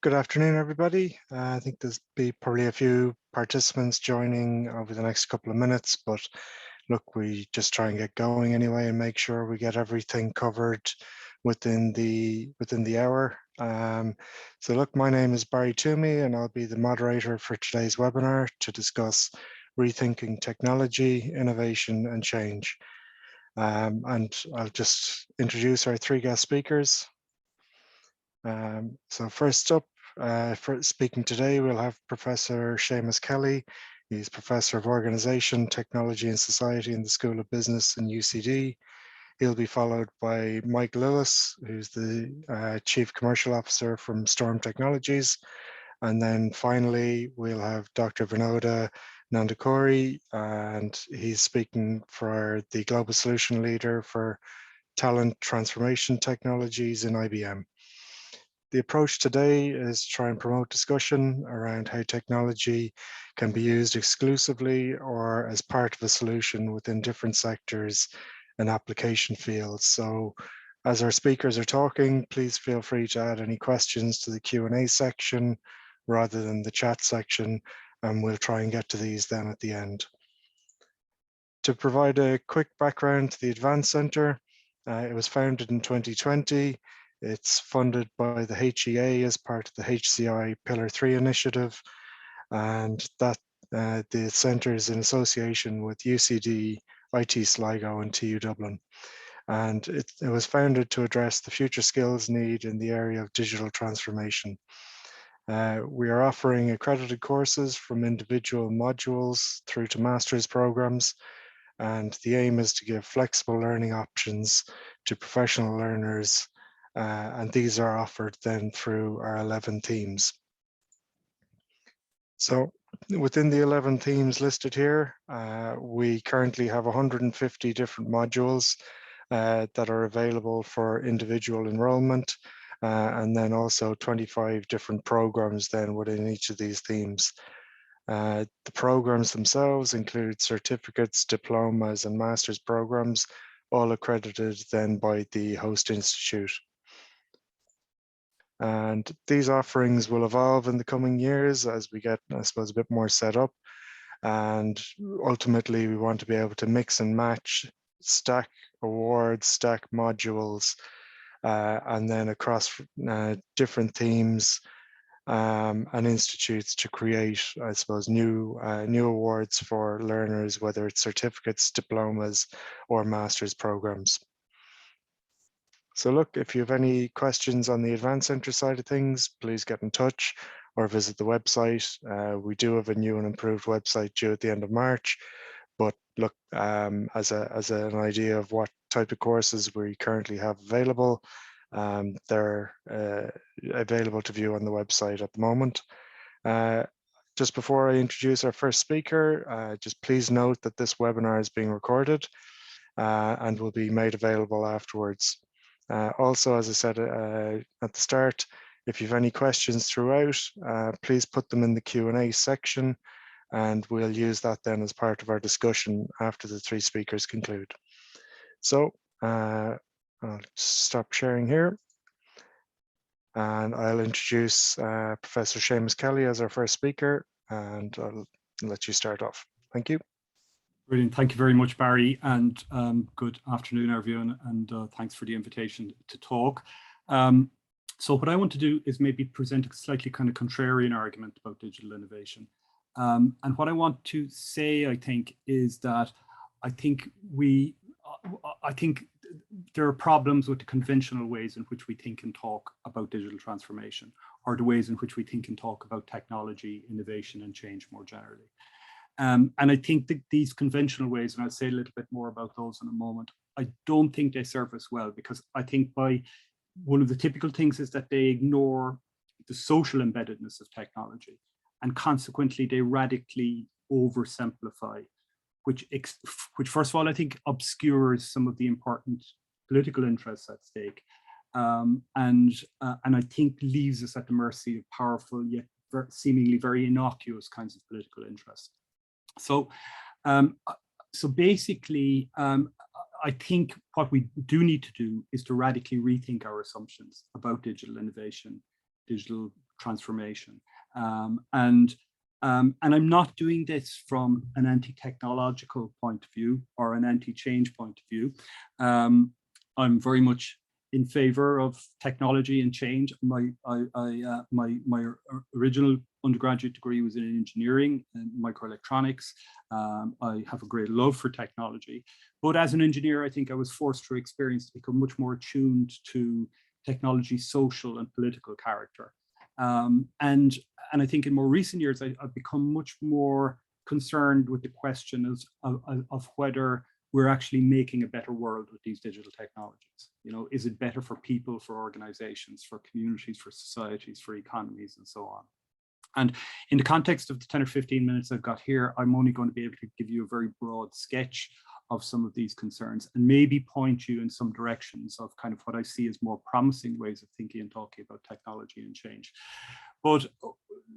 Good afternoon, everybody. I think there's be probably a few participants joining over the next couple of minutes, but look, we just try and get going anyway and make sure we get everything covered within the hour. So look, my name is Barry Toomey and I'll be the moderator for today's webinar to discuss rethinking technology, innovation and change. And I'll just introduce our three guest speakers. So first up, for speaking today, we'll have Professor Seamus Kelly. He's Professor of Organization, Technology and Society in the School of Business in UCD. He'll be followed by Mike Lewis, who's the Chief Commercial Officer from Storm Technologies. And then finally, we'll have Dr. Vinoda Nandakori, and he's speaking for the Global Solution Leader for Talent Transformation Technologies in IBM. The approach today is to try and promote discussion around how technology can be used exclusively or as part of a solution within different sectors and application fields. So as our speakers are talking, please feel free to add any questions to the Q&A section rather than the chat section, and we'll try and get to these then at the end. To provide a quick background to the Advanced Centre, it was founded in 2020. It's funded by the HEA as part of the HCI Pillar 3 initiative, and that the centre is in association with UCD, IT Sligo and TU Dublin. And it was founded to address the future skills need in the area of digital transformation. We are offering accredited courses from individual modules through to master's programs, and the aim is to give flexible learning options to professional learners, and these are offered then through our 11 themes. So within the 11 themes listed here, we currently have 150 different modules that are available for individual enrollment, and then also 25 different programs then within each of these themes. The programs themselves include certificates, diplomas, and master's programs, all accredited then by the host institute. And these offerings will evolve in the coming years as we get, I suppose, a bit more set up. And ultimately, we want to be able to mix and match, stack awards, stack modules, and then across different themes and institutes to create, I suppose, new awards for learners, whether it's certificates, diplomas, or master's programs. So look, if you have any questions on the Advanced Centre side of things, please get in touch or visit the website. We do have a new and improved website due at the end of March, but look, as an idea of what type of courses we currently have available, they're available to view on the website at the moment. Just before I introduce our first speaker, just please note that this webinar is being recorded and will be made available afterwards. Also, as I said at the start, if you have any questions throughout, please put them in the Q&A section, and we'll use that then as part of our discussion after the three speakers conclude. So I'll stop sharing here, and I'll introduce Professor Seamus Kelly as our first speaker, and I'll let you start off. Thank you. Brilliant. Thank you very much, Barry, and good afternoon, everyone, and thanks for the invitation to talk. So what I want to do is maybe present a slightly kind of contrarian argument about digital innovation. And what I want to say, I think, is that I think there are problems with the conventional ways in which we think and talk about digital transformation, or the ways in which we think and talk about technology, innovation, and change more generally. And I think that these conventional ways, and I'll say a little bit more about those in a moment, I don't think they serve us well, because I think one of the typical things is that they ignore the social embeddedness of technology, and consequently they radically oversimplify, which first of all, I think obscures some of the important political interests at stake, and I think leaves us at the mercy of powerful yet seemingly very innocuous kinds of political interests. So basically, I think what we do need to do is to radically rethink our assumptions about digital innovation digital transformation. And I'm not doing this from an anti-technological point of view or an anti-change point of view. I'm very much in favor of technology and change. My original undergraduate degree was in engineering and microelectronics. I have a great love for technology, but as an engineer, I think I was forced through experience to become much more attuned to technology's social and political character. And I think in more recent years, I've become much more concerned with the question of whether we're actually making a better world with these digital technologies. You know, is it better for people, for organizations, for communities, for societies, for economies, and so on? And in the context of the 10 or 15 minutes I've got here, I'm only going to be able to give you a very broad sketch of some of these concerns and maybe point you in some directions of kind of what I see as more promising ways of thinking and talking about technology and change. But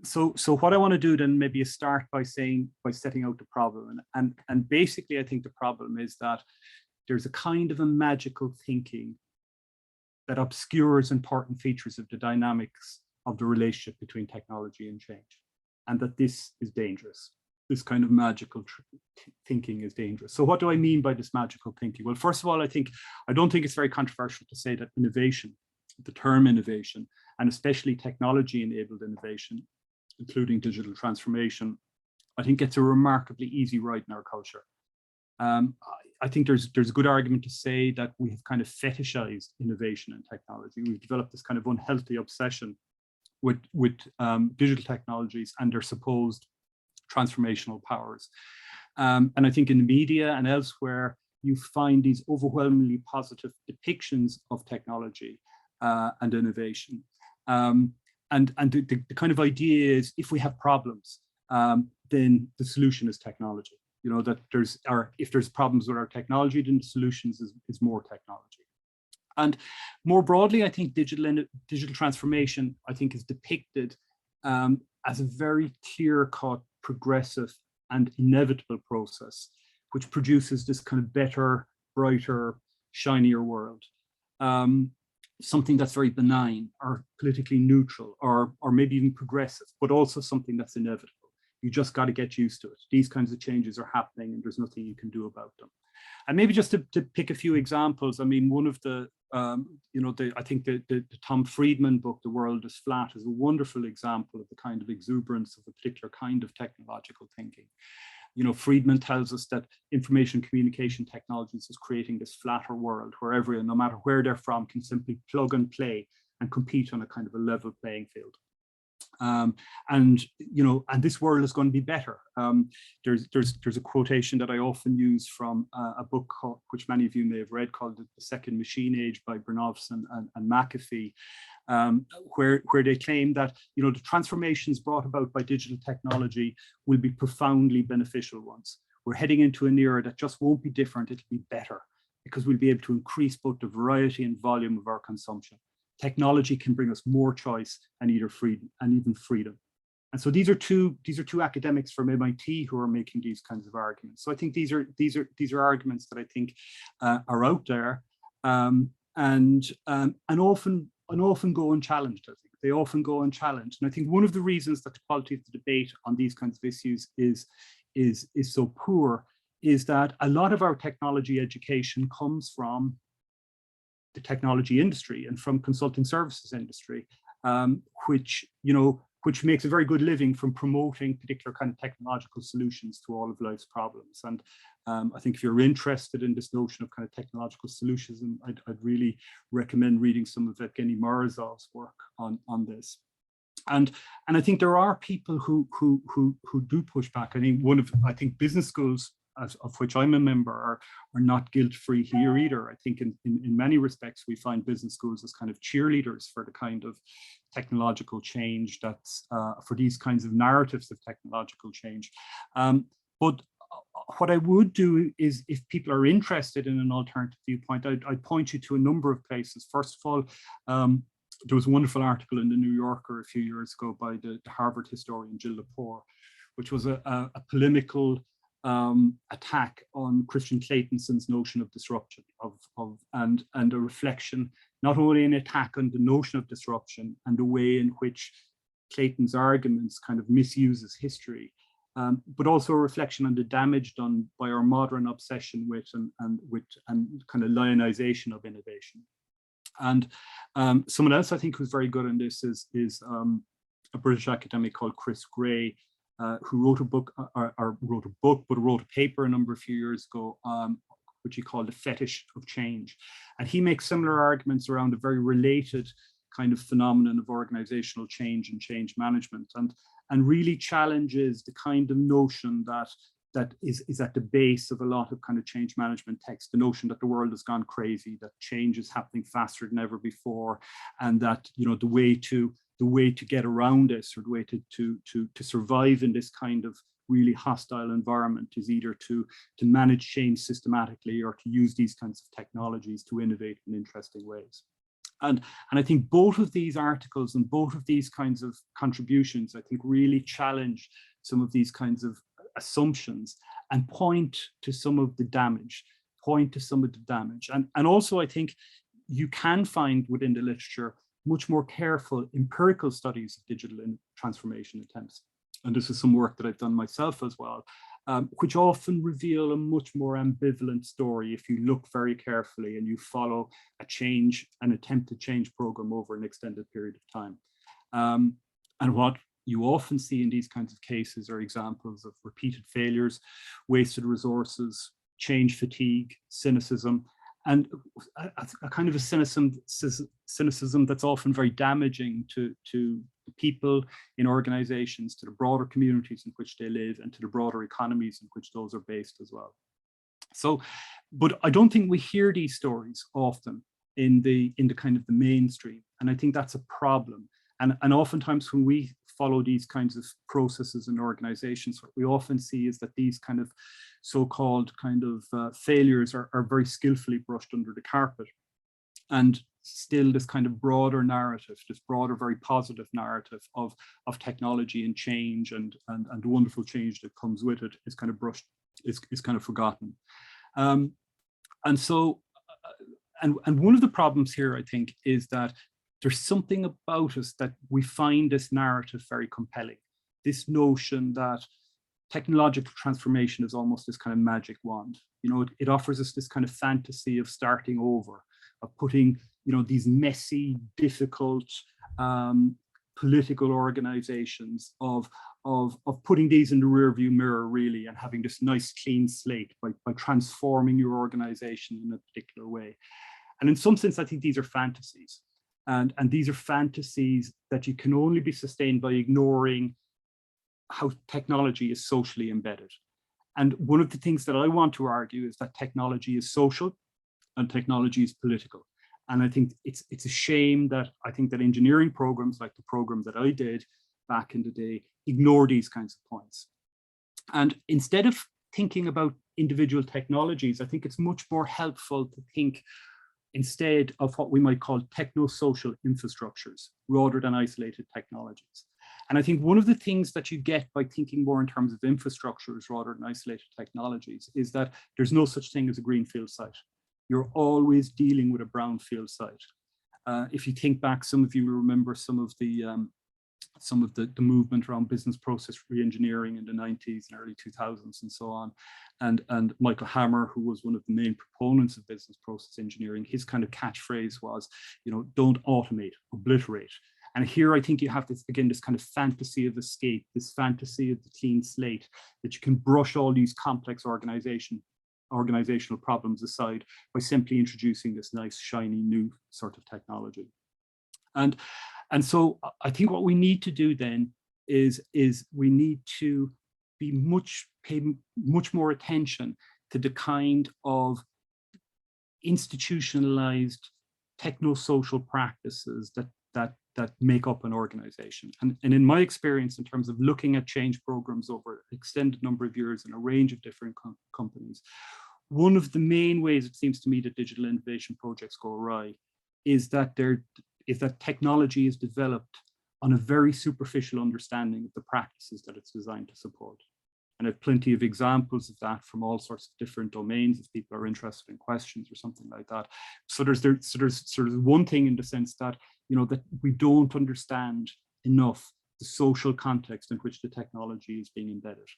so what I want to do then maybe is start by setting out the problem. And basically, I think the problem is that there's a kind of a magical thinking that obscures important features of the dynamics of the relationship between technology and change, and that this is dangerous. This kind of magical thinking is dangerous. So what do I mean by this magical thinking? Well, first of all, I don't think it's very controversial to say that innovation, the term innovation, and especially technology-enabled innovation, including digital transformation, I think gets a remarkably easy ride in our culture. I think there's a good argument to say that we have kind of fetishized innovation and technology. We've developed this kind of unhealthy obsession with digital technologies and their supposed transformational powers. And I think in the media and elsewhere, you find these overwhelmingly positive depictions of technology and innovation. And the kind of idea is, if we have problems, then the solution is technology. You know, that if there's problems with our technology, then the solutions is more technology. And more broadly, I think digital transformation, I think, is depicted as a very clear-cut, progressive, and inevitable process, which produces this kind of better, brighter, shinier world. Something that's very benign or politically neutral or maybe even progressive, but also something that's inevitable. You just got to get used to it. These kinds of changes are happening and there's nothing you can do about them. And maybe just to pick a few examples, I mean, one of the, I think the Tom Friedman book, The World is Flat, is a wonderful example of the kind of exuberance of a particular kind of technological thinking. You know, Friedman tells us that information communication technologies is creating this flatter world where everyone, no matter where they're from, can simply plug and play and compete on a kind of a level playing field. And this world is going to be better. There's a quotation that I often use from a book which many of you may have read, called The Second Machine Age by Bernofson and McAfee, where they claim that, you know, the transformations brought about by digital technology will be profoundly beneficial ones. We're heading into an era that just won't be different, it'll be better, because we'll be able to increase both the variety and volume of our consumption. Technology can bring us more choice and even freedom. And so these are two academics from MIT who are making these kinds of arguments. So I think these are arguments that I think are out there and often go unchallenged. I think they often go unchallenged. And I think one of the reasons that the quality of the debate on these kinds of issues is so poor is that a lot of our technology education comes from the technology industry and from consulting services industry, which makes a very good living from promoting particular kind of technological solutions to all of life's problems. And I think if you're interested in this notion of kind of technological solutions, I'd really recommend reading some of Evgeny Morozov's work on this. And I think there are people who do push back. I think business schools, of which I'm a member, are not guilt-free here either. I think in many respects, we find business schools as kind of cheerleaders for the kind of technological change that's for these kinds of narratives of technological change. But what I would do is, if people are interested in an alternative viewpoint, I'd point you to a number of places. First of all, there was a wonderful article in the New Yorker a few years ago by the Harvard historian Jill Lepore, which was a polemical attack on Christian Claytonson's notion of disruption and a reflection not only an attack on the notion of disruption and the way in which Clayton's arguments kind of misuses history, but also a reflection on the damage done by our modern obsession with and kind of lionization of innovation. And someone else I think who's very good in this is a British academic called Chris Gray, who wrote a paper a number of few years ago, which he called The Fetish of Change. And he makes similar arguments around a very related kind of phenomenon of organizational change and change management, and really challenges the kind of notion that is at the base of a lot of kind of change management text, the notion that the world has gone crazy, that change is happening faster than ever before, and that, you know, the way to get around this, or the way to survive in this kind of really hostile environment, is either to manage change systematically or to use these kinds of technologies to innovate in interesting ways. And I think both of these articles and both of these kinds of contributions, I think, really challenge some of these kinds of assumptions and point to some of the damage, And also, I think you can find within the literature much more careful empirical studies of digital transformation attempts. And this is some work that I've done myself as well, which often reveal a much more ambivalent story if you look very carefully and you follow an attempted change program over an extended period of time. And what you often see in these kinds of cases are examples of repeated failures, wasted resources, change fatigue, cynicism, and a kind of a cynicism that's often very damaging to people in organizations, to the broader communities in which they live, and to the broader economies in which those are based as well. So, but I don't think we hear these stories often in the kind of the mainstream, and I think that's a problem. And oftentimes when we follow these kinds of processes in organizations, what we often see is that these kind of so-called kind of failures are very skillfully brushed under the carpet. And still this kind of broader narrative, this broader, very positive narrative of technology and change and the wonderful change that comes with it is kind of brushed, is kind of forgotten. And so, and one of the problems here, I think, is that there's something about us that we find this narrative very compelling. This notion that technological transformation is almost this kind of magic wand. You know, it offers us this kind of fantasy of starting over, of putting, you know, these messy, difficult political organizations, of putting these in the rearview mirror, really, and having this nice clean slate by transforming your organization in a particular way. And in some sense, I think these are fantasies. And these are fantasies that you can only be sustained by ignoring how technology is socially embedded. And one of the things that I want to argue is that technology is social and technology is political. And I think it's a shame that I think that engineering programs, like the program that I did back in the day, ignore these kinds of points. And instead of thinking about individual technologies, I think it's much more helpful to think instead of what we might call techno-social infrastructures rather than isolated technologies. And I think one of the things that you get by thinking more in terms of infrastructures rather than isolated technologies is that there's no such thing as a greenfield site. You're always dealing with a brownfield site. If you think back, some of you will remember some of the movement around business process reengineering in the 90s and early 2000s and so on. And Michael Hammer, who was one of the main proponents of business process engineering, his kind of catchphrase was, you know, don't automate, obliterate. And here I think you have this, again, this kind of fantasy of escape, this fantasy of the clean slate, that you can brush all these complex organizational problems aside by simply introducing this nice, shiny, new sort of technology. And so I think what we need to do then is we need to pay much more attention to the kind of institutionalized techno-social practices that make up an organization. And in my experience, in terms of looking at change programs over an extended number of years in a range of different companies, one of the main ways it seems to me that digital innovation projects go awry is that technology is developed on a very superficial understanding of the practices that it's designed to support. And I have plenty of examples of that from all sorts of different domains if people are interested in questions or something like that. So there's sort of one thing in the sense that, that we don't understand enough the social context in which the technology is being embedded.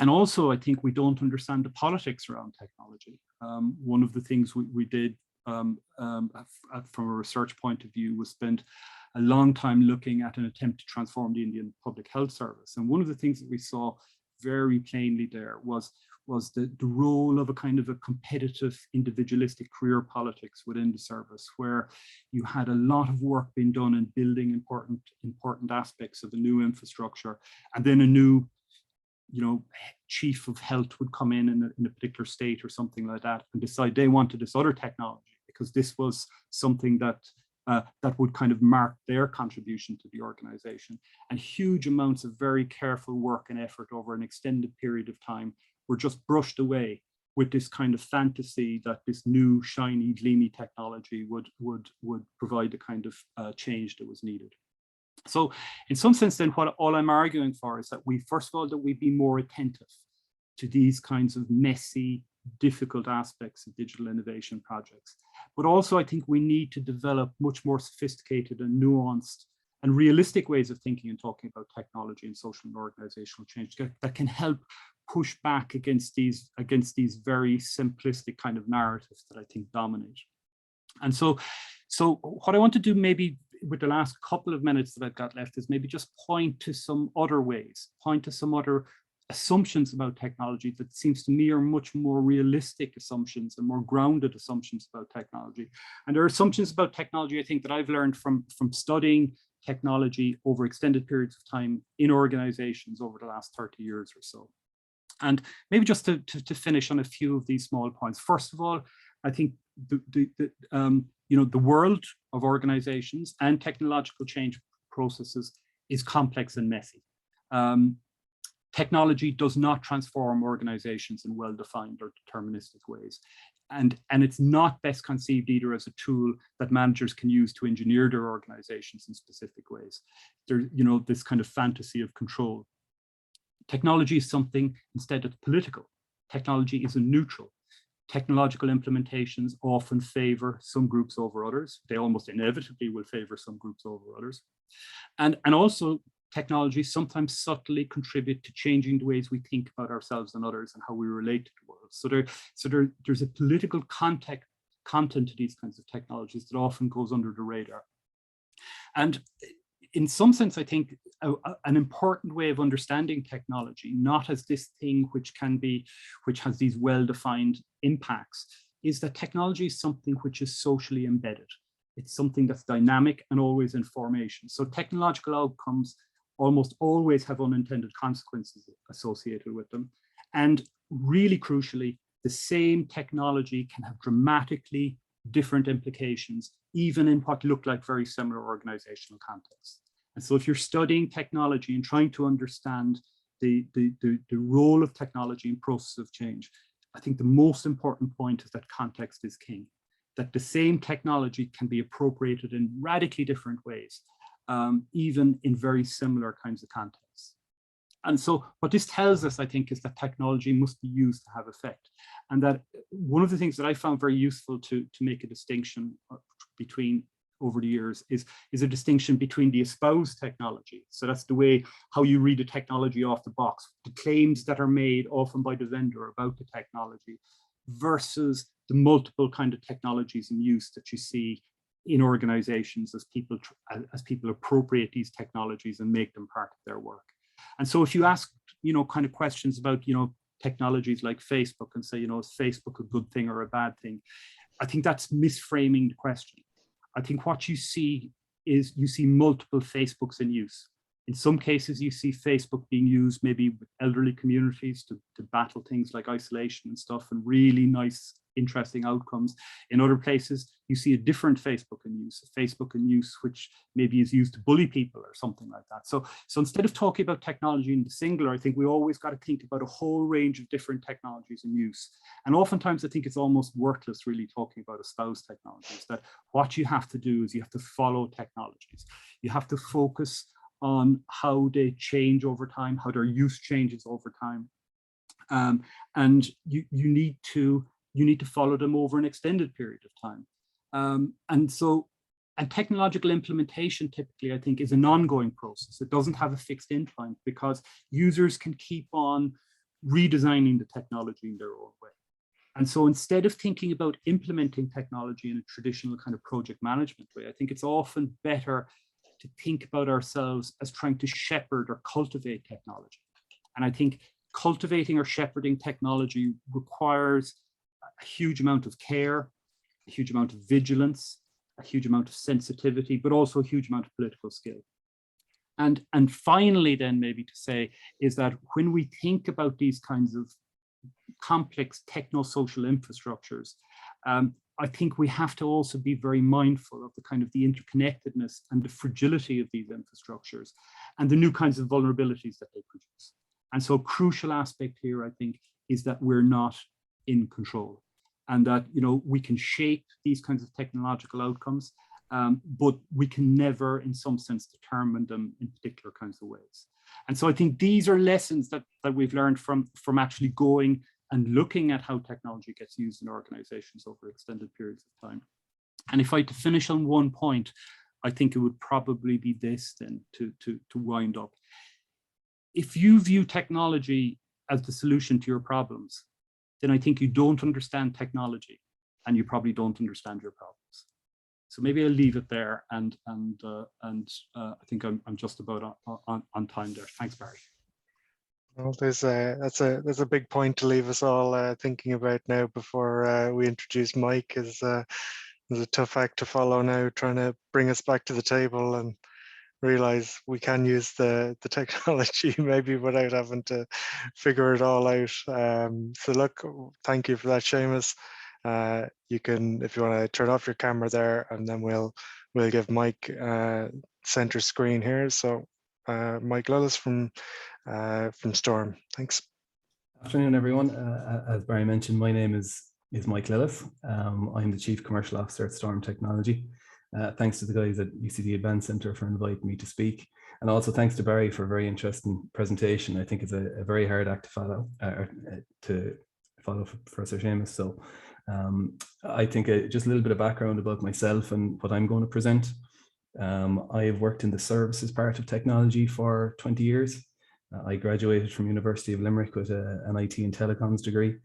And also, I think we don't understand the politics around technology. One of the things we did from a research point of view was spend a long time looking at an attempt to transform the Indian Public Health Service. And one of the things that we saw very plainly there was the role of a kind of a competitive, individualistic career politics within the service, where you had a lot of work being done in building important aspects of the new infrastructure, and then a new chief of health would come in a particular state or something like that and decide they wanted this other technology because this was something that that would kind of mark their contribution to the organization. And huge amounts of very careful work and effort over an extended period of time were just brushed away with this kind of fantasy that this new shiny gleamy technology would provide the kind of change that was needed. So in some sense then, what all I'm arguing for is that first of all, that we be more attentive to these kinds of messy, difficult aspects of digital innovation projects. But also I think we need to develop much more sophisticated and nuanced and realistic ways of thinking and talking about technology and social and organizational change that can help push back against these very simplistic kind of narratives that I think dominate. And so what I want to do maybe with the last couple of minutes that I've got left is maybe just point to some other ways, point to some other assumptions about technology that seems to me are much more realistic assumptions and more grounded assumptions about technology. And there are assumptions about technology, I think, that I've learned from studying technology over extended periods of time in organizations over the last 30 years or so. And maybe just to finish on a few of these small points. First of all, I think the world of organizations and technological change processes is complex and messy. Technology does not transform organizations in well-defined or deterministic ways. And it's not best conceived either as a tool that managers can use to engineer their organizations in specific ways. There's, this kind of fantasy of control. Technology is something instead that's political. Technology is a neutral. Technological implementations often favor some groups over others. They almost inevitably will favor some groups over others. And also technology sometimes subtly contribute to changing the ways we think about ourselves and others and how we relate to the world. So there's a political content to these kinds of technologies that often goes under the radar. And in some sense, I think an important way of understanding technology, not as this thing which has these well-defined impacts, is that technology is something which is socially embedded. It's something that's dynamic and always in formation. So technological outcomes almost always have unintended consequences associated with them. And really crucially, the same technology can have dramatically different implications, even in what look like very similar organizational contexts. And so if you're studying technology and trying to understand the role of technology in process of change, I think the most important point is that context is king, that the same technology can be appropriated in radically different ways, even in very similar kinds of contexts. And so what this tells us, I think, is that technology must be used to have effect. And that one of the things that I found very useful to make a distinction between over the years is a distinction between the espoused technology. So that's the way how you read the technology off the box, the claims that are made often by the vendor about the technology, versus the multiple kind of technologies in use that you see in organizations as people appropriate these technologies and make them part of their work. And so if you ask, kind of questions about, technologies like Facebook and say, is Facebook a good thing or a bad thing? I think that's misframing the question. I think what you see is multiple Facebooks in use. In some cases, you see Facebook being used maybe with elderly communities to battle things like isolation and stuff, and really nice, interesting outcomes. In other places, you see a different Facebook in use, a Facebook in use which maybe is used to bully people or something like that. So instead of talking about technology in the singular, I think we always got to think about a whole range of different technologies in use. And oftentimes I think it's almost worthless really talking about espoused technologies, that what you have to do is you have to follow technologies. You have to focus on how they change over time, how their use changes over time. And you need to follow them over an extended period of time. And technological implementation typically, I think, is an ongoing process. It doesn't have a fixed end point because users can keep on redesigning the technology in their own way. And so instead of thinking about implementing technology in a traditional kind of project management way, I think it's often better to think about ourselves as trying to shepherd or cultivate technology. And I think cultivating or shepherding technology requires a huge amount of care, a huge amount of vigilance, a huge amount of sensitivity, but also a huge amount of political skill. And finally, then maybe to say is that when we think about these kinds of complex techno-social infrastructures, I think we have to also be very mindful of the kind of the interconnectedness and the fragility of these infrastructures and the new kinds of vulnerabilities that they produce. And so a crucial aspect here, I think, is that we're not in control, and that, you know, we can shape these kinds of technological outcomes, but we can never, in some sense, determine them in particular kinds of ways. And so I think these are lessons that we've learned from actually going and looking at how technology gets used in organizations over extended periods of time. And if I had to finish on one point, I think it would probably be this then to wind up. If you view technology as the solution to your problems, then I think you don't understand technology and you probably don't understand your problems. So maybe I'll leave it there, and I think I'm just about on time there. Thanks, Barry. Well, that's a big point to leave us all thinking about now before we introduce Mike. Is a tough act to follow now, trying to bring us back to the table and realize we can use the technology maybe without having to figure it all out. So look, thank you for that, Seamus. You can, if you want to turn off your camera there, and then we'll give Mike center screen here. So Mike Lillis from Storm. Thanks. Afternoon, everyone. As Barry mentioned, my name is Mike Lillis. I'm the Chief Commercial Officer at Storm Technology. Thanks to the guys at UCD Advanced Centre for inviting me to speak. And also thanks to Barry for a very interesting presentation. I think it's a very hard act to follow for Professor Seamus. So I think just a little bit of background about myself and what I'm going to present. I have worked in the services part of technology for 20 years. I graduated from University of Limerick with an IT and telecoms degree.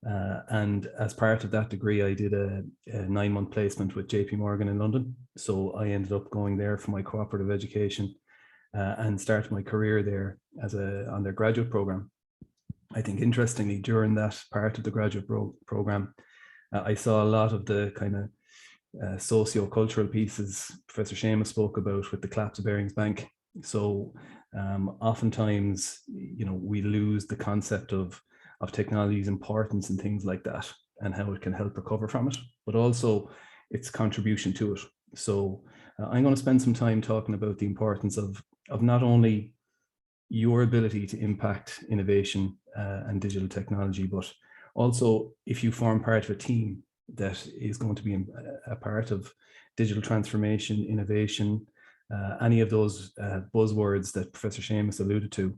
And as part of that degree, I did a 9-month placement with JP Morgan in London. So I ended up going there for my cooperative education and started my career there as on their graduate program. I think interestingly, during that part of the graduate program, I saw a lot of the kind of socio-cultural pieces Professor Seamus spoke about with the collapse of Barings Bank. So oftentimes, you know, we lose the concept of technology's importance and things like that, and how it can help recover from it, but also its contribution to it. So I'm going to spend some time talking about the importance of not only your ability to impact innovation and digital technology, but also if you form part of a team that is going to be a part of digital transformation, innovation, any of those buzzwords that Professor Seamus alluded to,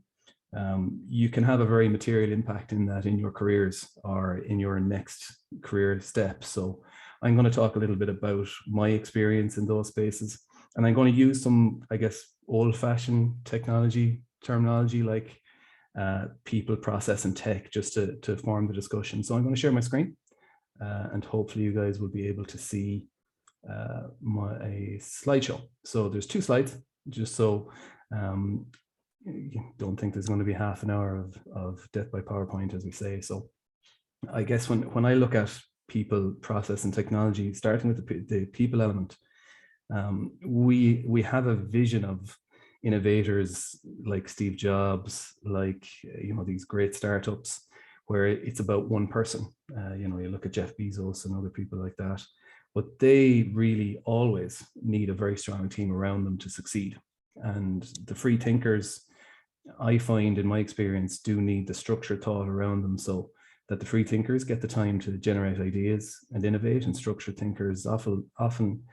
you can have a very material impact in that in your careers or in your next career step. So I'm going to talk a little bit about my experience in those spaces, and I'm going to use some, I guess, old-fashioned technology terminology like people, process, and tech just to form the discussion. So I'm going to share my screen, and hopefully you guys will be able to see my slideshow. So there's 2 slides, just so you don't think there's going to be half an hour of death by PowerPoint, as we say. So I guess when I look at people, process, and technology, starting with the people element, we have a vision of innovators like Steve Jobs, like, you know, these great startups where it's about one person. You know, you look at Jeff Bezos and other people like that, but they really always need a very strong team around them to succeed. And the free thinkers, I find in my experience, do need the structured thought around them, so that the free thinkers get the time to generate ideas and innovate, and structured thinkers often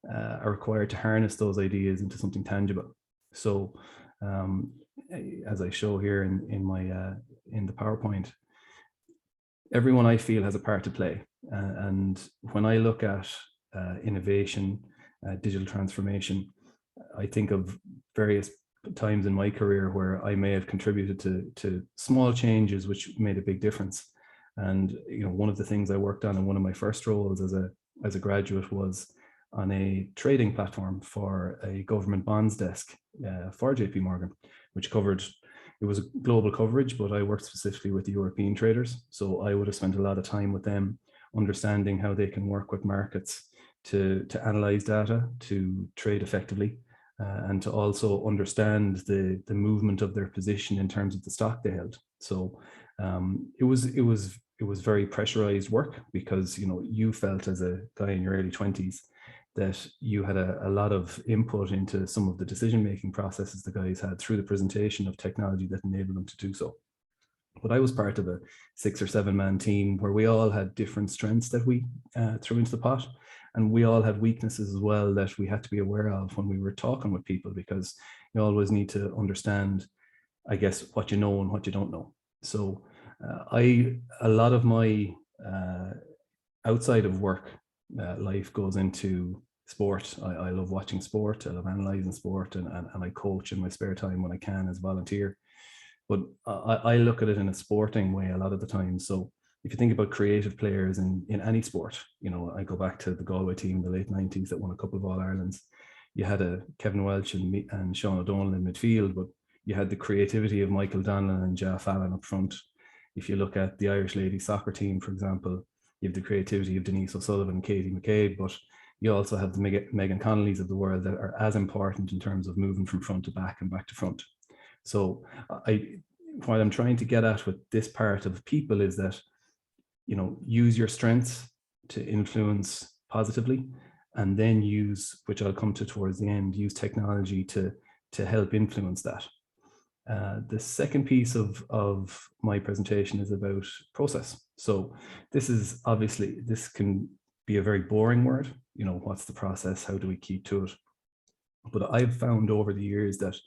are required to harness those ideas into something tangible. So as I show here in my in the PowerPoint, everyone I feel has a part to play. And when I look at innovation, digital transformation, I think of various times in my career where I may have contributed to small changes which made a big difference. And one of the things I worked on in one of my first roles as a graduate was on a trading platform for a government bonds desk for JP Morgan, which covered, it was a global coverage, but I worked specifically with the European traders. So I would have spent a lot of time with them, understanding how they can work with markets to analyze data, to trade effectively, and to also understand the movement of their position in terms of the stock they held. So it was very pressurized work, because you felt as a guy in your early 20s that you had a lot of input into some of the decision-making processes the guys had through the presentation of technology that enabled them to do so. But I was part of a 6 or 7 man team where we all had different strengths that we threw into the pot. And we all had weaknesses as well that we had to be aware of when we were talking with people, because you always need to understand, I guess, what you know and what you don't know. So a lot of my outside of work life goes into sport. I love watching sport. I love analyzing sport, and I coach in my spare time when I can as a volunteer. But I look at it in a sporting way a lot of the time. So if you think about creative players in any sport, I go back to the Galway team in the late 90s that won a couple of All-Irelands. You had a Kevin Welch and Sean O'Donnell in midfield, but you had the creativity of Michael Donlan and Jeff Allen up front. If you look at the Irish ladies soccer team, for example, you have the creativity of Denise O'Sullivan and Katie McCabe, but you also have the Megan Connolly's of the world that are as important in terms of moving from front to back and back to front. So what I'm trying to get at with this part of people is that, use your strengths to influence positively, and then use, which I'll come to towards the end, use technology to help influence that. The second piece of my presentation is about process. So this can be a very boring word. What's the process? How do we keep to it? But I've found over the years that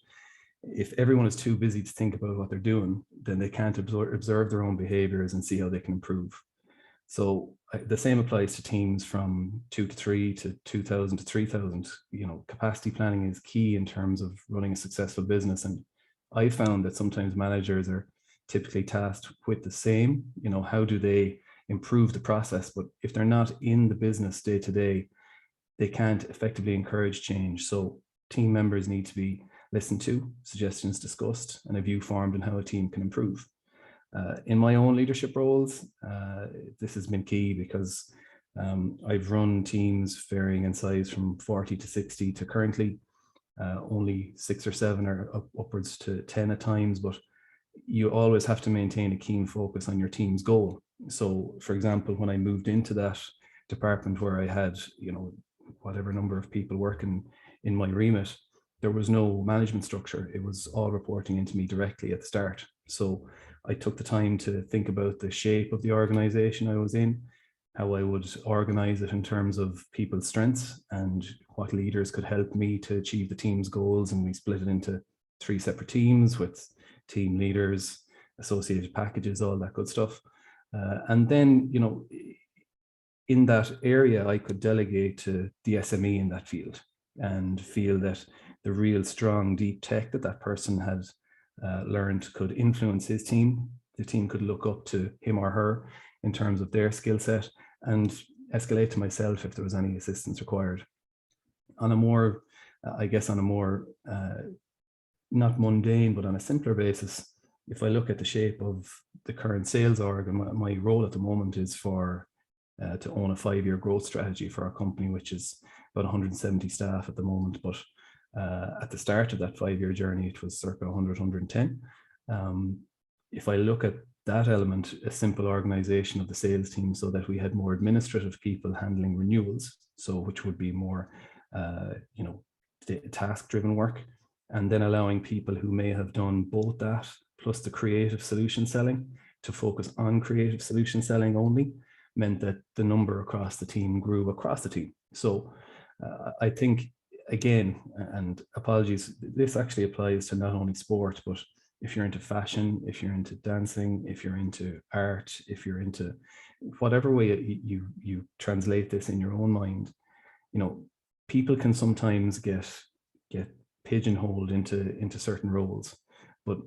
if everyone is too busy to think about what they're doing, then they can't observe their own behaviors and see how they can improve. So the same applies to teams from 2 to 3 to 2,000 to 3,000. Capacity planning is key in terms of running a successful business. And I found that sometimes managers are typically tasked with the same, how do they improve the process? But if they're not in the business day to day, they can't effectively encourage change. So team members need to be listened to, suggestions discussed, and a view formed on how a team can improve. In my own leadership roles, this has been key, because I've run teams varying in size from 40 to 60 to currently only 6 or 7 or upwards to 10 at times, but you always have to maintain a keen focus on your team's goal. So for example, when I moved into that department where I had, whatever number of people working in my remit, there was no management structure. It was all reporting into me directly at the start. So I took the time to think about the shape of the organization I was in, how I would organize it in terms of people's strengths and what leaders could help me to achieve the team's goals. And we split it into 3 separate teams with team leaders, associated packages, all that good stuff. And then, in that area, I could delegate to the SME in that field and feel that the real strong, deep tech that person had learned could influence his team. The team could look up to him or her in terms of their skill set and escalate to myself if there was any assistance required. On a more, not mundane, but on a simpler basis, if I look at the shape of the current sales org, and my role at the moment is to own a 5-year growth strategy for our company, which is about 170 staff at the moment. But at the start of that 5-year journey, it was circa 100, 110. If I look at that element, a simple organization of the sales team so that we had more administrative people handling renewals, so which would be more, task-driven work, and then allowing people who may have done both that plus the creative solution selling to focus on creative solution selling only, meant that the number across the team grew across the team. So I think again, and apologies, this actually applies to not only sport, but if you're into fashion, if you're into dancing, if you're into art, if you're into whatever way you translate this in your own mind, you know, people can sometimes get pigeonholed into certain roles. But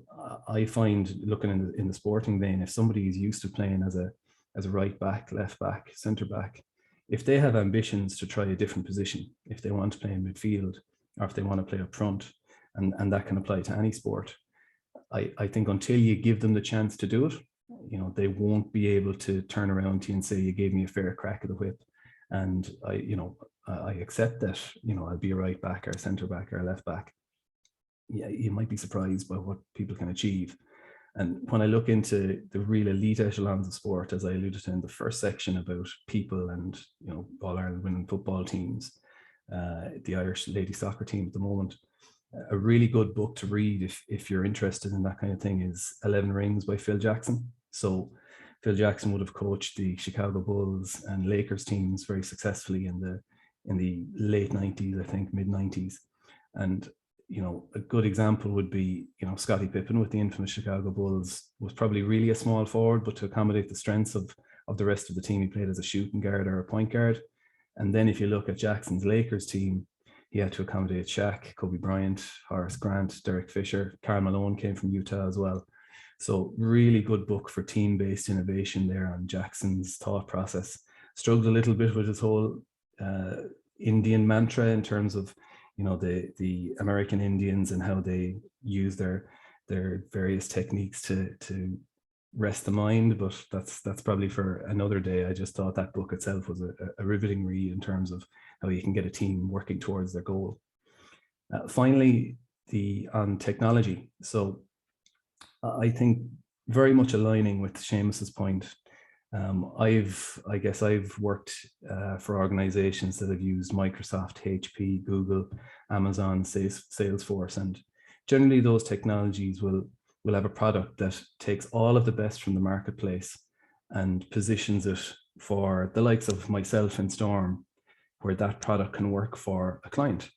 I find, looking in the sporting vein, if somebody is used to playing as a right back, left back, centre back, if they have ambitions to try a different position, if they want to play in midfield, or if they want to play up front, and that can apply to any sport, I think until you give them the chance to do it, you know, they won't be able to turn around to you and say, you gave me a fair crack of the whip. And I accept that, you know, I'll be a right back or a centre back or a left back. Yeah, you might be surprised by what people can achieve. And when I look into the real elite echelons of sport, as I alluded to in the first section about people and, you know, All Ireland women football teams, the Irish ladies soccer team at the moment, a really good book to read if you're interested in that kind of thing is 11 Rings by Phil Jackson. So Phil Jackson would have coached the Chicago Bulls and Lakers teams very successfully in the late 90s, I think, mid 90s. And, you know, a good example would be, you know, Scottie Pippen with the infamous Chicago Bulls was probably really a small forward, but to accommodate the strengths of the rest of the team, he played as a shooting guard or a point guard. And then if you look at Jackson's Lakers team, he had to accommodate Shaq, Kobe Bryant, Horace Grant, Derek Fisher. Karl Malone came from Utah as well. So really good book for team-based innovation there on Jackson's thought process. Struggled a little bit with his whole Indian mantra in terms of, you know, the American Indians and how they use their various techniques to rest the mind, but that's probably for another day. I just thought that book itself was a riveting read in terms of how you can get a team working towards their goal. Finally, on technology. So I think very much aligning with Seamus's point. I guess I've worked for organizations that have used Microsoft, HP, Google, Amazon, Salesforce, and generally those technologies will have a product that takes all of the best from the marketplace and positions it for the likes of myself and Storm, where that product can work for a client.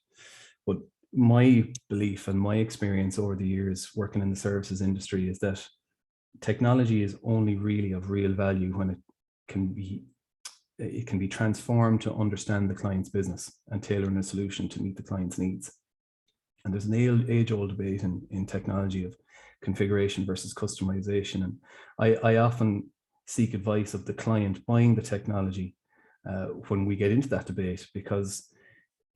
But my belief and my experience over the years working in the services industry is that technology is only really of real value when it can be transformed to understand the client's business and tailoring a solution to meet the client's needs. And there's an age-old debate in technology of configuration versus customization. And I often seek advice of the client buying the technology when we get into that debate, because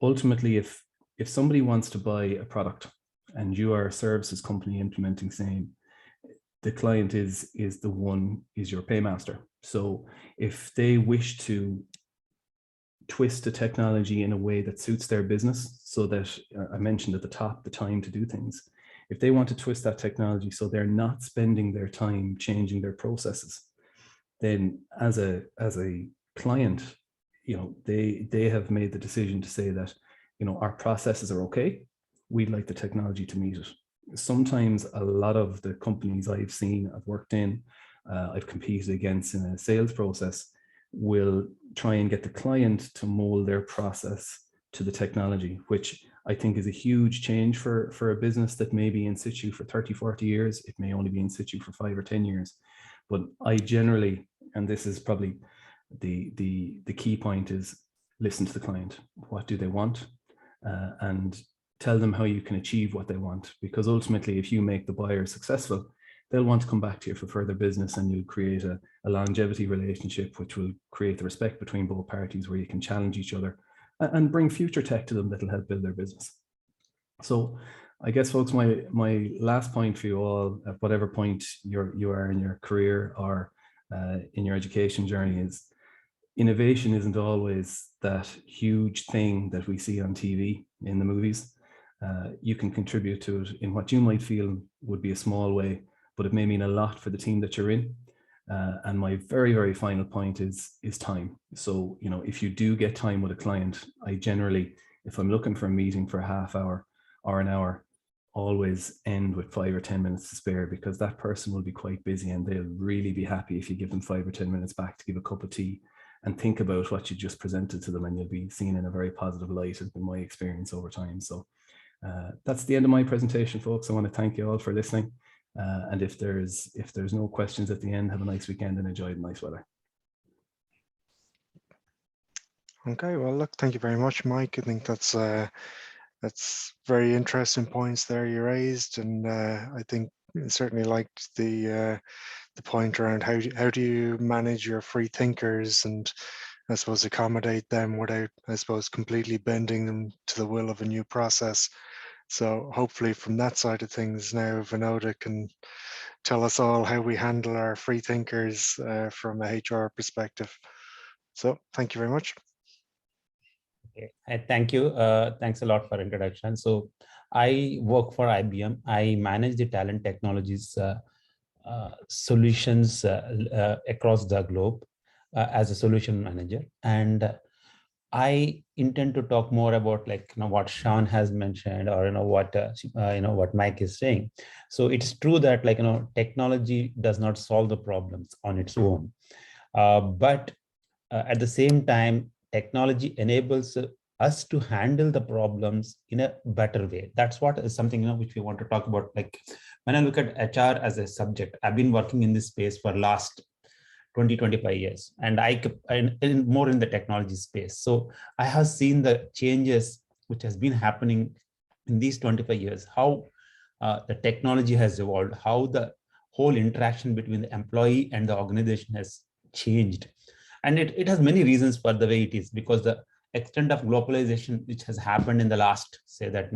ultimately if somebody wants to buy a product and you are a services company implementing same, the client is your paymaster. So if they wish to twist the technology in a way that suits their business, so that I mentioned at the top, the time to do things, if they want to twist that technology so they're not spending their time changing their processes, then as a client, you know, they have made the decision to say that, you know, our processes are okay, we'd like the technology to meet it. Sometimes a lot of the companies I've seen, I've worked in, I've competed against in a sales process, will try and get the client to mold their process to the technology, which I think is a huge change for a business that may be in situ for 30, 40 years. It may only be in situ for 5 or 10 years. But I generally, and this is probably the key point, is listen to the client. What do they want? And tell them how you can achieve what they want. Because ultimately, if you make the buyer successful, they'll want to come back to you for further business, and you'll create a longevity relationship, which will create the respect between both parties, where you can challenge each other and bring future tech to them that'll help build their business. So I guess, folks, my last point for you all, at whatever point you are in your career or in your education journey, is innovation isn't always that huge thing that we see on TV in the movies. You can contribute to it in what you might feel would be a small way, but it may mean a lot for the team that you're in. And my very, very final point is time. So, you know, if you do get time with a client, I generally, if I'm looking for a meeting for a half hour or an hour, always end with 5 or 10 minutes to spare, because that person will be quite busy and they'll really be happy if you give them 5 or 10 minutes back to give a cup of tea and think about what you just presented to them, and you'll be seen in a very positive light, has been my experience over time. So that's the end of my presentation, folks. I want to thank you all for listening. And if there's no questions at the end, have a nice weekend and enjoy the nice weather. Okay, well, look, thank you very much, Mike. I think that's very interesting points there you raised, and I think I certainly liked the point around how do you manage your free thinkers and I suppose accommodate them without, I suppose, completely bending them to the will of a new process. So hopefully from that side of things now, Vinoda can tell us all how we handle our free thinkers from a HR perspective. So thank you very much. Okay. Thank you. Thanks a lot for introduction. So I work for IBM. I manage the talent technologies solutions across the globe as a solution manager. And I intend to talk more about what Sean has mentioned, or what Mike is saying. So it's true that technology does not solve the problems on its own, but at the same time, technology enables us to handle the problems in a better way. That's what is something which we want to talk about. Like when I look at HR as a subject, I've been working in this space for last 20-25 years, and more in the technology space. So I have seen the changes which has been happening in these 25 years, how the technology has evolved, how the whole interaction between the employee and the organization has changed. And it has many reasons for the way it is, because the extent of globalization which has happened in the last, say that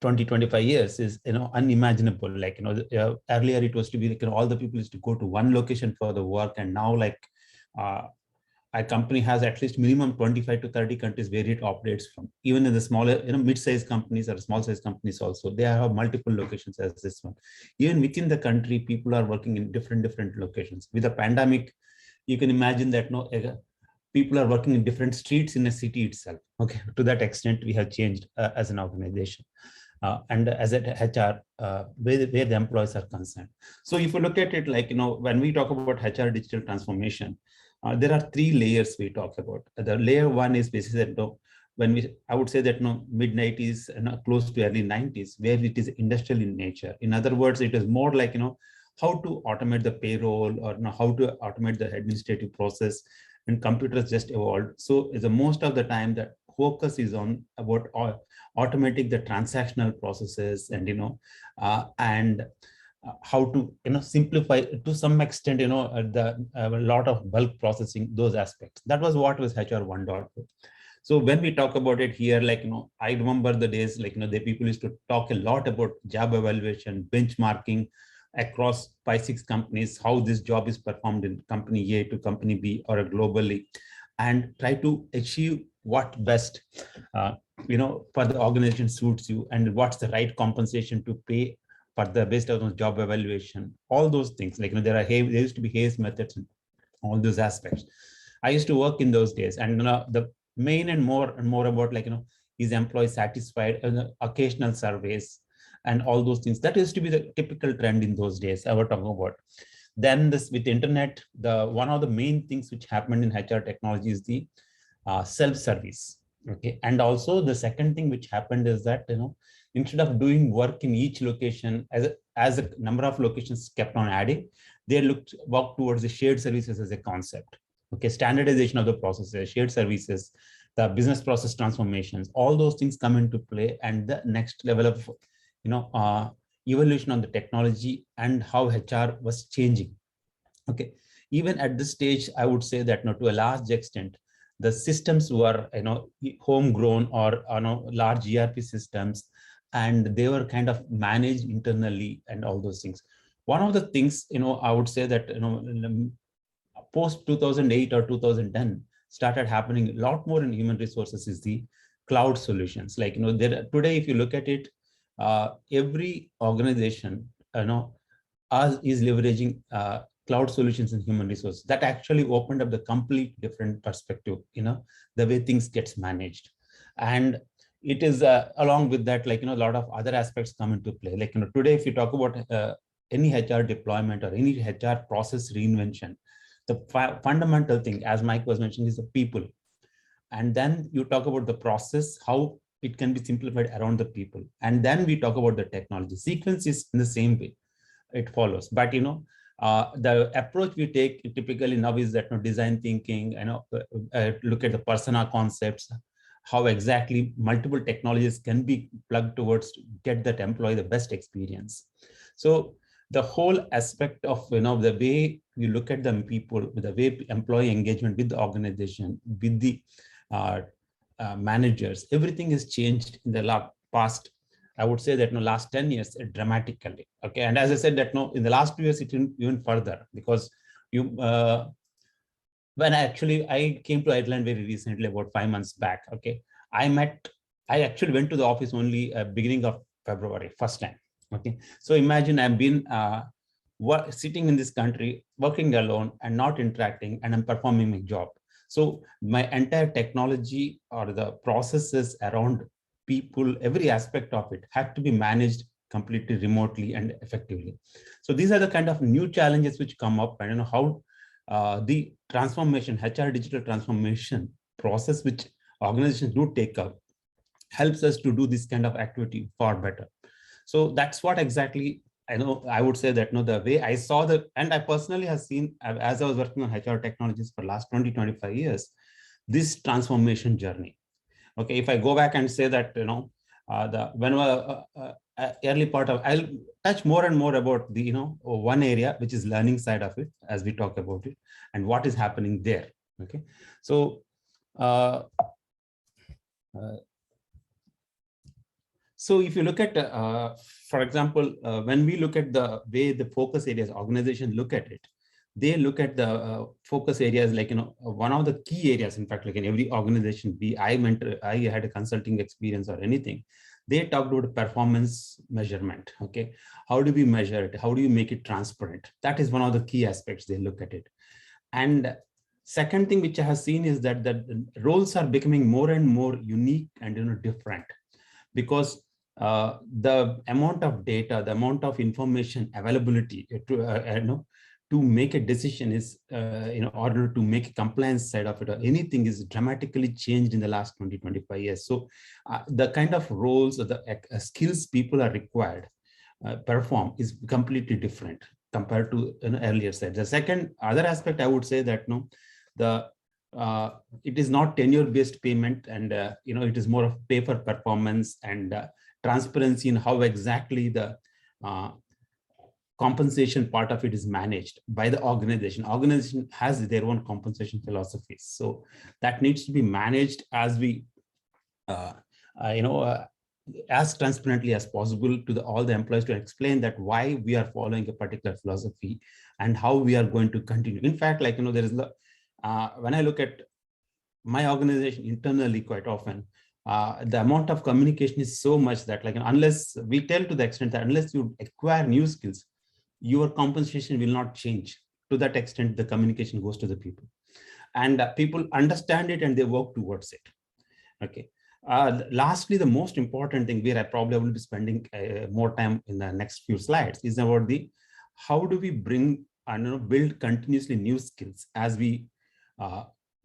20-25 years is unimaginable. Earlier it was to be all the people used to go to one location for the work, and now a company has at least minimum 25 to 30 countries where it operates from. Even in the smaller, mid-sized companies or small-sized companies also, they have multiple locations as this one. Even within the country, people are working in different locations. With the pandemic, you can imagine that people are working in different streets in a city itself. Okay, to that extent, we have changed as an organization. And as an HR, where the employees are concerned. So if you look at it when we talk about HR digital transformation, there are three layers we talk about. The layer one is basically that I would say that mid-90s and close to early 90s, where it is industrial in nature. In other words, it is more like how to automate the payroll, or how to automate the administrative process, and computers just evolved. So the most of the time the focus is on about automating the transactional processes, and how to simplify to some extent a lot of bulk processing, those aspects. That was what was HR 1.0. So when we talk about it here, I remember the days the people used to talk a lot about job evaluation, benchmarking across 5-6 companies, how this job is performed in company A to company B or globally, and try to achieve what best for the organization suits you, and what's the right compensation to pay for the based on job evaluation. All those things, there used to be Hayes methods and all those aspects. I used to work in those days, and the main and more about is employee satisfied, and the occasional surveys and all those things. That used to be the typical trend in those days I was talking about. Then this with internet, one of the main things which happened in HR technology is the self-service. Okay, and also the second thing which happened is that instead of doing work in each location, as a number of locations kept on adding, they walked towards the shared services as a concept. Okay, standardization of the processes, shared services, the business process transformations, all those things come into play, and the next level of evolution on the technology and how HR was changing. Okay, even at this stage, I would say that to a large extent, the systems were homegrown or large ERP systems, and they were kind of managed internally and all those things. One of the things I would say that post 2008 or 2010 started happening a lot more in human resources is the cloud solutions. Today, if you look at it, every organization is leveraging cloud solutions in human resources. That actually opened up the complete different perspective, the way things gets managed. And it is along with that, a lot of other aspects come into play. Today, if you talk about any HR deployment or any HR process reinvention, The fundamental thing, as Mike was mentioning, is the people. And then you talk about the process, how it can be simplified around the people. And then we talk about the technology. Sequence is in the same way, it follows. But the approach we take typically now is that design thinking, look at the persona concepts, how exactly multiple technologies can be plugged towards to get that employee the best experience. So the whole aspect of the way you look at the people, the way employee engagement with the organization, with the managers, everything has changed in the past. I would say that last 10 years dramatically. Okay, and as I said that in the last 2 years it went even further, because when I came to Ireland very recently, about 5 months back. Okay, I actually went to the office only beginning of February, first time. Okay, so imagine I've been sitting in this country, working alone and not interacting, and I'm performing my job. So my entire technology or the processes around people, every aspect of it had to be managed completely remotely and effectively. So these are the kind of new challenges which come up, and how the transformation, HR digital transformation process, which organizations do take up, helps us to do this kind of activity far better. So that's what exactly I would say that the way I saw and I personally have seen, as I was working on HR technologies for last 20-25 years, this transformation journey. Okay, if I go back and say that early part of, I'll touch more and more about the one area which is learning side of it as we talk about it and what is happening there. Okay, so so if you look at, for example, when we look at the way the focus areas organization look at it, they look at the focus areas like, one of the key areas, in fact, like in every organization, I had a consulting experience or anything, they talked about performance measurement. Okay, how do we measure it? How do you make it transparent? That is one of the key aspects they look at it. And second thing which I have seen is that the roles are becoming more and more unique and different, because the amount of data, the amount of information availability to make a decision is in order to make a compliance side of it or anything is dramatically changed in the last 20-25 years. So the kind of roles or the skills people are required perform is completely different compared to an earlier side. The second other aspect I would say that it is not tenure based payment, and it is more of pay for performance and transparency in how exactly the compensation part of it is managed by the organization. Organization has their own compensation philosophies, so that needs to be managed as we as transparently as possible to all the employees, to explain that why we are following a particular philosophy and how we are going to continue. In fact, like there is when I look at my organization internally, quite often the amount of communication is so much that unless we tell to the extent that unless you acquire new skills, your compensation will not change. To that extent, the communication goes to the people, and people understand it and they work towards it. Okay. Lastly, the most important thing where I probably will be spending more time in the next few slides is about how do we bring and build continuously new skills as we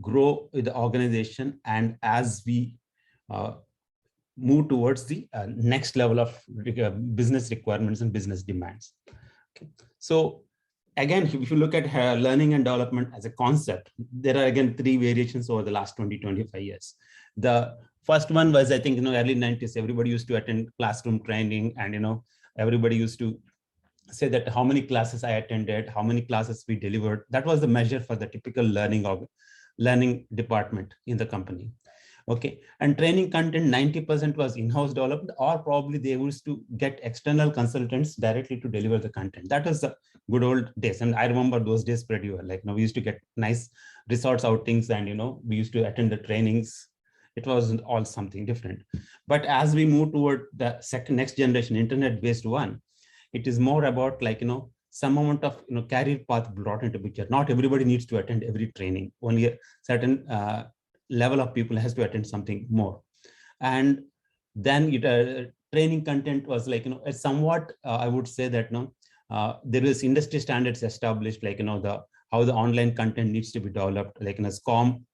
grow with the organization and as we move towards the next level of business requirements and business demands. Okay. So again, if you look at learning and development as a concept, there are again 3 variations over the last 20-25 years. The first one was, I think, early 90s, everybody used to attend classroom training, and everybody used to say that how many classes I attended, how many classes we delivered. That was the measure for the typical learning department in the company. Okay, and training content, 90% was in-house developed, or probably they used to get external consultants directly to deliver the content. That was the good old days, and I remember those days pretty well. Like we used to get nice resorts outings, and we used to attend the trainings. It was all something different. But as we move toward the next generation internet-based one, it is more about some amount of career path brought into picture. Not everybody needs to attend every training. Only a certain level of people has to attend something more. And then training content was somewhat I would say that there is industry standards established, the how the online content needs to be developed, like in a SCORM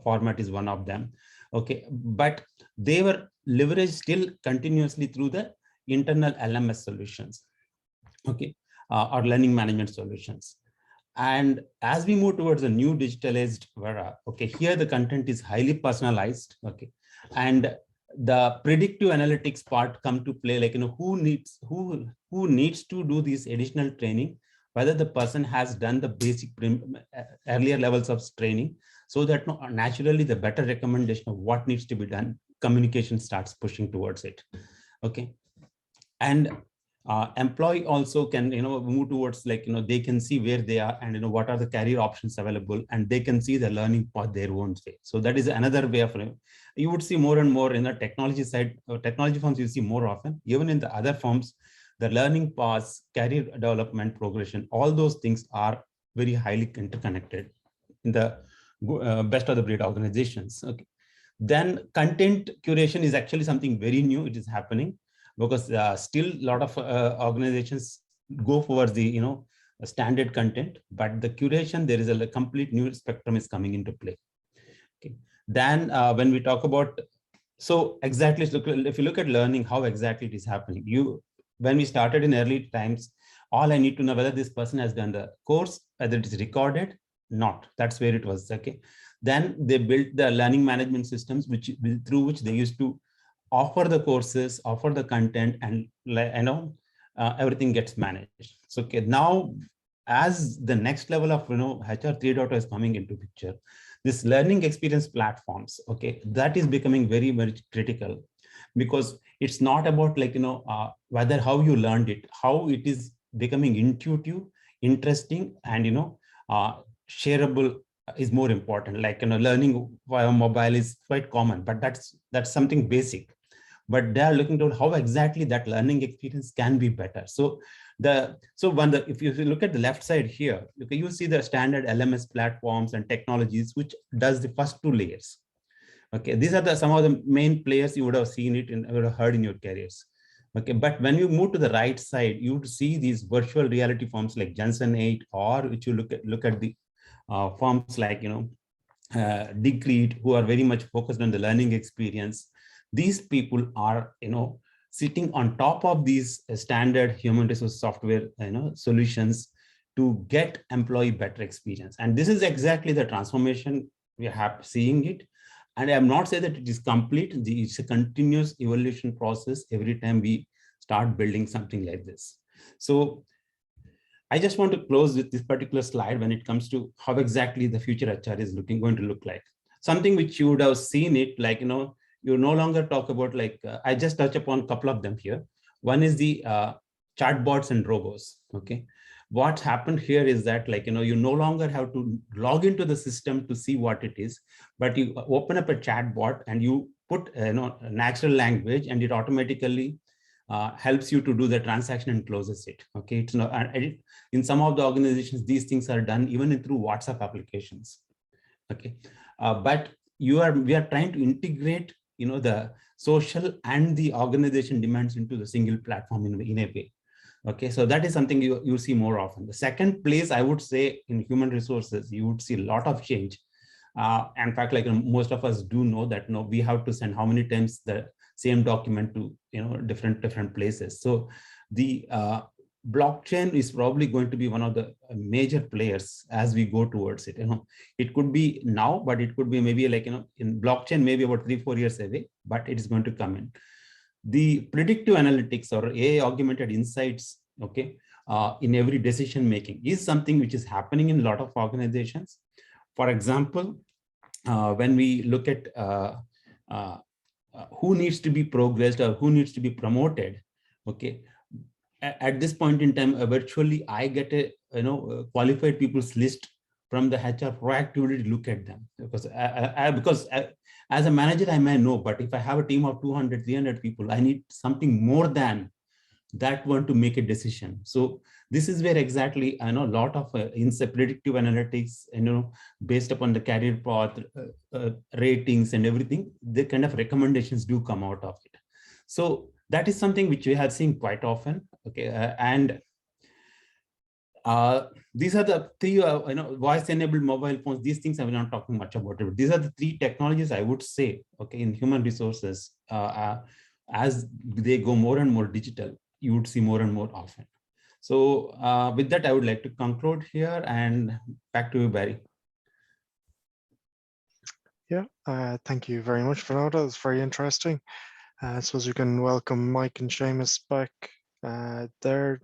format is one of them. Okay, but they were leveraged still continuously through the internal LMS solutions, okay, or learning management solutions. And as we move towards a new digitalized era, okay, here the content is highly personalized, okay, and the predictive analytics part come to play, like, who needs to do this additional training, whether the person has done the basic earlier levels of training, so that naturally the better recommendation of what needs to be done, communication starts pushing towards it, okay. And employee also can move towards, like, they can see where they are and what are the career options available, and they can see the learning path their own way. So that is another way of, you would see more and more in the technology side, technology firms you see more often. Even in the other firms, the learning paths, career development, progression, all those things are very highly interconnected in the best of the breed organizations, okay. Then content curation is actually something very new. It is happening because still a lot of organizations go for the standard content, but the curation, there is a complete new spectrum is coming into play, okay. Then when we talk about, so exactly, if you look at learning, how exactly it is happening, when we started in early times, all I need to know whether this person has done the course, whether it is recorded, not, that's where it was, okay. Then they built the learning management systems through which they used to offer the courses, offer the content, and everything gets managed. So okay, now as the next level of HR 3.0 is coming into picture, this learning experience platforms, okay, that is becoming very, very critical, because it's not about, like, whether how you learned it, how it is becoming intuitive, interesting, and shareable is more important. Like, learning via mobile is quite common, but that's something basic. But they are looking to how exactly that learning experience can be better. So if you look at the left side here, okay, you see the standard LMS platforms and technologies, which does the first two layers. Okay, these are some of the main players. You would have seen it and would have heard in your careers. Okay, but when you move to the right side, you would see these virtual reality forms like Jensen 8, or which you look at the forms like Decreed, who are very much focused on the learning experience. These people are sitting on top of these standard human resource software solutions to get employee better experience. And this is exactly the transformation we are seeing it. And I am not saying that it is complete. It's a continuous evolution process every time we start building something like this. So I just want to close with this particular slide when it comes to how exactly the future HR is going to look like. Something which you would have seen it, like, you no longer talk about, like, I just touch upon a couple of them here. One is the chatbots and robots, okay. What happened here is that, like, you no longer have to log into the system to see what it is, but you open up a chatbot and you put natural language, and it automatically helps you to do the transaction and closes it. Okay, it's not, in some of the organizations, these things are done even through WhatsApp applications. Okay, but we are trying to integrate the social and the organization demands into the single platform in a way. Okay, so that is something you see more often. The second place, I would say, in human resources, you would see a lot of change. In fact, like, most of us do know that we have to send how many times the same document to different places. So the blockchain is probably going to be one of the major players as we go towards it. It could be now, but it could be maybe like in blockchain maybe about 3-4 years away, but it is going to come in. The predictive analytics or AI augmented insights, okay, in every decision making is something which is happening in a lot of organizations. For example, when we look at who needs to be progressed or who needs to be promoted, okay, at this point in time, virtually I get a qualified people's list from the HR proactively to look at them, because as a manager I may know, but if I have a team of 200, 300 people, I need something more than that one to make a decision. So this is where exactly I know a lot of predictive analytics, based upon the career path, ratings and everything, the kind of recommendations do come out of it. So that is something which we have seen quite often. Okay, and these are the three, voice-enabled mobile phones. These things I'm not talking much about it. These are the three technologies I would say, okay, in human resources, as they go more and more digital, you would see more and more often. So with that, I would like to conclude here, and back to you, Barry. Yeah, thank you very much, Vinod. That was very interesting. I suppose we can welcome Mike and Seamus back there.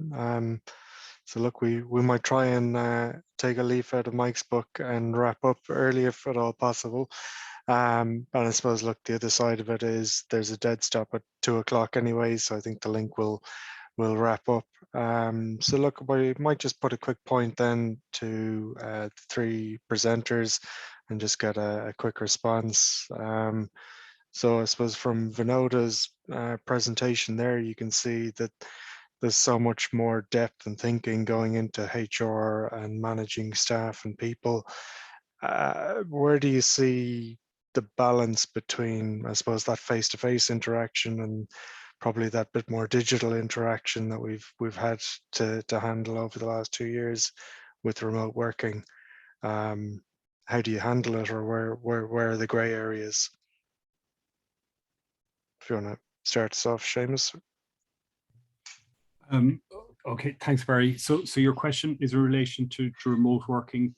So look, we might try and take a leaf out of Mike's book and wrap up early if at all possible. And I suppose, look, the other side of it is there's a dead stop at 2 o'clock anyway, so I think the link will wrap up. So look, we might just put a quick point then to the three presenters and just get a quick response. So I suppose from Vinoda's presentation there, you can see that there's so much more depth and thinking going into HR and managing staff and people. Where do you see the balance between, I suppose, that face-to-face interaction and probably that bit more digital interaction that we've had to handle over the last 2 years with remote working? How do you handle it, or where are the grey areas? If you want to start us off, Seamus. Okay, thanks, Barry. So your question is in relation to remote working.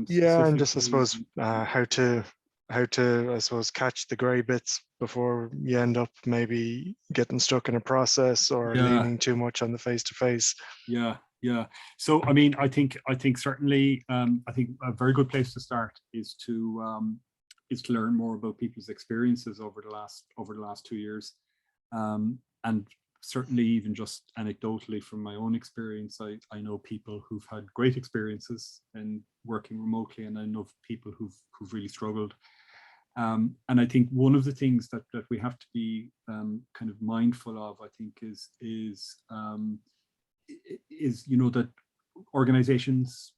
Yeah, and just I suppose how to I suppose catch the grey bits before you end up maybe getting stuck in a process or leaning too much on the face-to-face. Yeah. So I mean, I think certainly I think a very good place to start is to learn more about people's experiences over the last 2 years, and certainly even just anecdotally from my own experience, I know people who've had great experiences in working remotely, and I know people who've really struggled. And I think one of the things that we have to be kind of mindful of, I think, is that organizations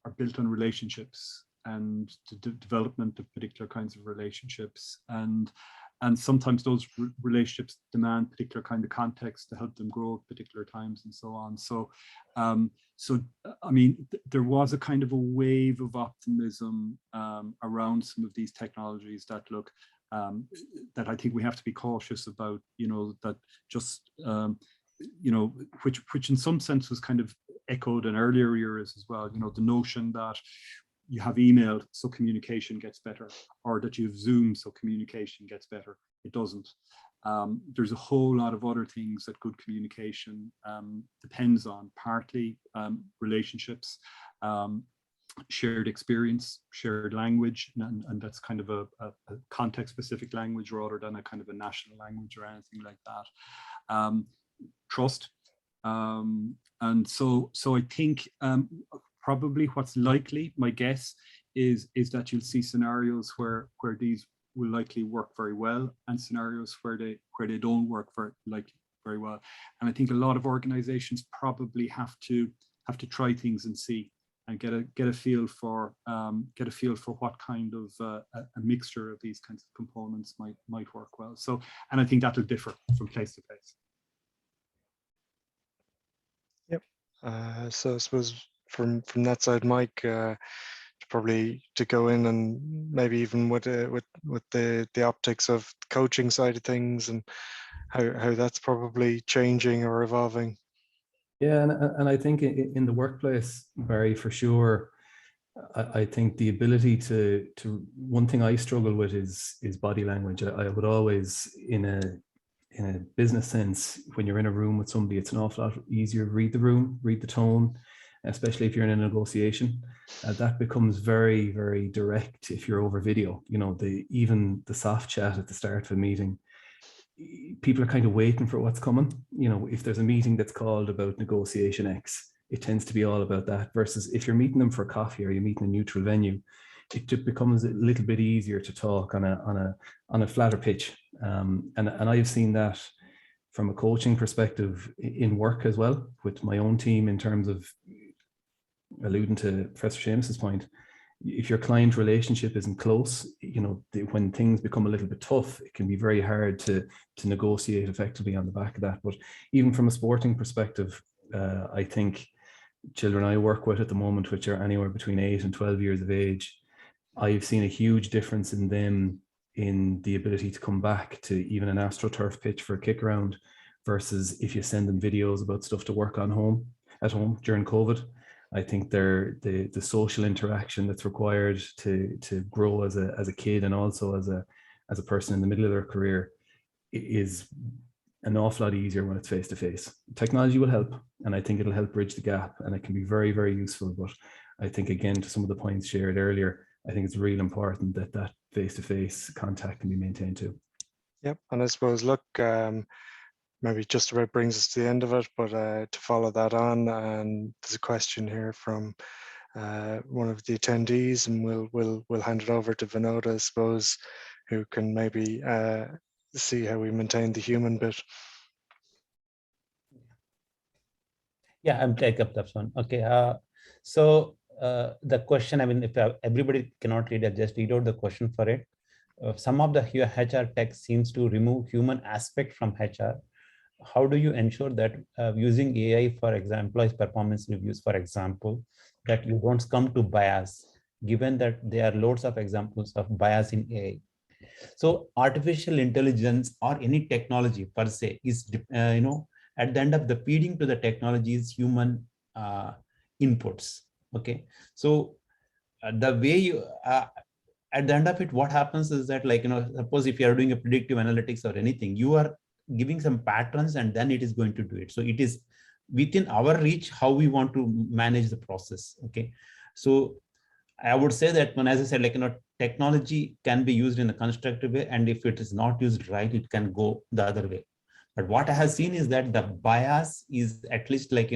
are built on relationships and the development of particular kinds of relationships, and sometimes those relationships demand particular kind of context to help them grow at particular times and so on. So I mean, there was a kind of a wave of optimism around some of these technologies that look that I think we have to be cautious about, that just which in some sense was kind of echoed in earlier eras as well. The notion that you have email so communication gets better, or that you have Zoom so communication gets better. It doesn't. There's a whole lot of other things that good communication depends on, partly relationships, shared experience, shared language, and that's kind of a context-specific language rather than a kind of a national language or anything like that. Trust. And so I think probably what's likely, my guess, is that you'll see scenarios where these will likely work very well, and scenarios where they don't work very well. And I think a lot of organizations probably have to try things and see, and get a feel for what kind of a mixture of these kinds of components might work well. So, and I think that'll differ from place to place. Yep. So I suppose from that side, Mike, probably to go in and maybe even with the optics of the coaching side of things, and how that's probably changing or evolving. Yeah, and I think in the workplace, Barry, for sure, I think the ability to one thing I struggle with is body language. I would always, in a business sense, when you're in a room with somebody, it's an awful lot easier to read the room, read the tone, especially if you're in a negotiation. That becomes very, very direct if you're over video. Even the soft chat at the start of a meeting, people are kind of waiting for what's coming. If there's a meeting that's called about negotiation X, it tends to be all about that, versus if you're meeting them for coffee or you're meeting a neutral venue, it just becomes a little bit easier to talk on a flatter pitch. And I've seen that from a coaching perspective in work as well, with my own team, in terms of alluding to Professor Seamus's point. If your client relationship isn't close, when things become a little bit tough, it can be very hard to negotiate effectively on the back of that. But even from a sporting perspective, I think children I work with at the moment, which are anywhere between 8 and 12 years of age, I've seen a huge difference in them in the ability to come back to even an AstroTurf pitch for a kick around versus if you send them videos about stuff to work on at home during COVID. I think the social interaction that's required to grow as a kid and also as a person in the middle of their career is an awful lot easier when it's face to face. Technology will help, and I think it'll help bridge the gap, and it can be very, very useful. But I think, again, to some of the points shared earlier, I think it's really important that that face to face contact can be maintained too. Yep, and I suppose, look, maybe just about brings us to the end of it, but to follow that on, and there's a question here from one of the attendees, and we'll hand it over to Vinod, I suppose, who can maybe see how we maintain the human bit. Yeah, I'm take up that one. Okay. So the question, I mean, if everybody cannot read, I just read out the question for it. Some of the HR tech seems to remove human aspect from HR. How do you ensure that using AI for example, employees' performance reviews, for example, that you don't come to bias, given that there are loads of examples of bias in AI? So artificial intelligence or any technology per se is, at the end of the feeding to the technology is human inputs. Okay, so the way you at the end of it, what happens is that, like, suppose if you are doing a predictive analytics or anything, you are giving some patterns and then it is going to do it. So it is within our reach how we want to manage the process. Okay, so I would say that when, as I said, like, technology can be used in a constructive way, and if it is not used right, it can go the other way. But what I have seen is that the bias is at least, like,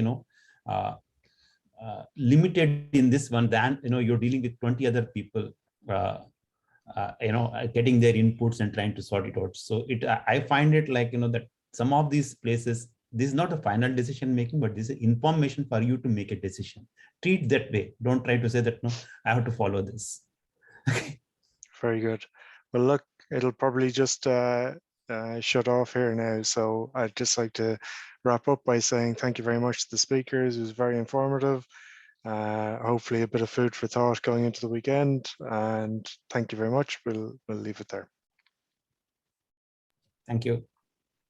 limited in this one than, you're dealing with 20 other people, getting their inputs and trying to sort it out. So I find it like, that some of these places, this is not a final decision making, but this is information for you to make a decision. Treat that way. Don't try to say that, no, I have to follow this. Very good. Well, look, it'll probably just shut off here now. So I'd just like to wrap up by saying thank you very much to the speakers. It was very informative. Hopefully a bit of food for thought going into the weekend. And thank you very much. We'll leave it there. Thank you.